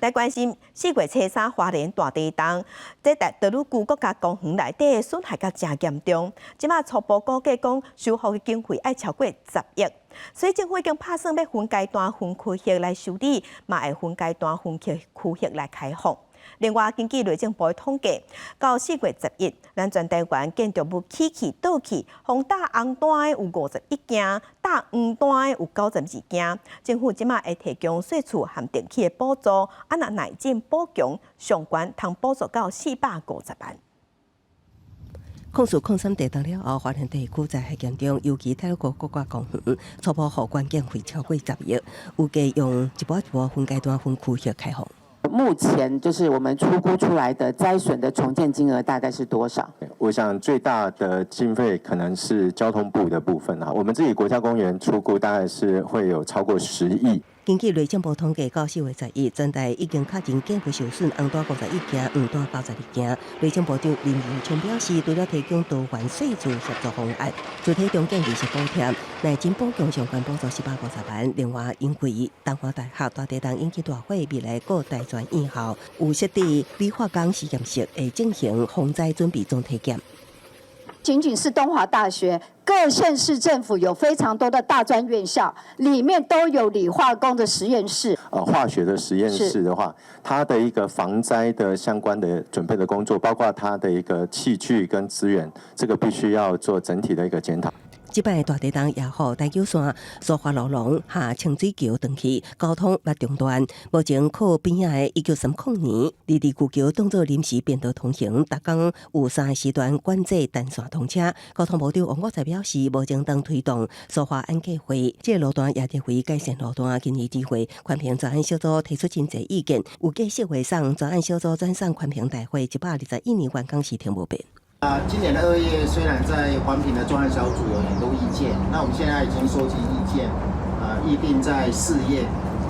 来关心4月初3花莲大地震，在德鲁古国家公园内底损害甲真严重。即马初步估计讲，修复的经费要超过10亿，所以政府已经打算要分阶段、分区域来修理，嘛会分阶段、分区域来开放。另外，根据内政部的统计，到4月11日，咱全台湾建筑物起气倒去，风打红单的有51件，打黄单的有92件。政府即马会提供税厝和电器的补助，若耐震补强，上悬通补助到450万。控诉控3地震了后，花莲地区灾害严重，尤其泰鲁阁国家公园初步复关经费超过10亿，预计用一步分阶段、分区域开放。目前就是我们初估出来的灾损的重建金额大概是多少？我想最大的经费可能是交通部的部分啊，我们自己国家公园初估大概是会有超过10亿。根据内政部统计，到4月11日，全台已经确认建筑受损，红单51件，黄单92件。内政部长林宇聪表示，除了提供多元税厝协助方案，主体中建议是补贴，耐震补强相关补助450万。另外，因为东华大学大地震引起大火，未来各大专院校有设置理化工实验室，会进行防灾准备总体检。仅仅是东华大学，各县市政府有非常多的大专院校，里面都有理化工的实验室。化学的实验室的话，它的一个防灾的相关的准备的工作，包括它的一个器具跟资源，这个必须要做整体的一个检讨。即摆大地震也好，大桥线、苏花路龙下清水桥断去，交通也中断。目前靠边仔的1930年离地旧桥当作临时便道通行，逐工有3个时段管制单线通车。交通部长王国才表示，目前当推动苏花安计划，这个路段也定为改善路段。今年智慧环评专案小组提出真侪意见，有计4月送专案小组转送环评大会121年完工时停无变。今年的2月，虽然在环评的专案小组有很多意见，那我们现在已经收集意见，议并在4月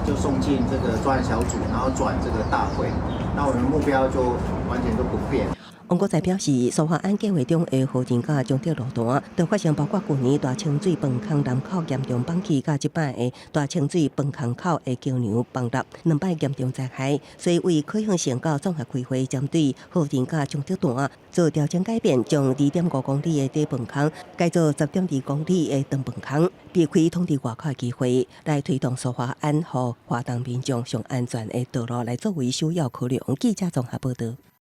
就送进这个专案小组，然后转这个大会。那我们的目标就完全都不变。王国才表示，苏花安计划中的河前甲中德路段，都发生包括去年大清水饭坑南口严重崩起，甲即摆的大清水饭坑口的桥梁崩塌，2摆严重灾害，所以为可行性到综合规划，针对河前甲中德段做调整改变，将2.5公里的底饭坑改做10.2公里的长饭坑，避开通知外口的机会，来推动苏花安和华东民众上安全的道路来作为首要考量。记者综合报道。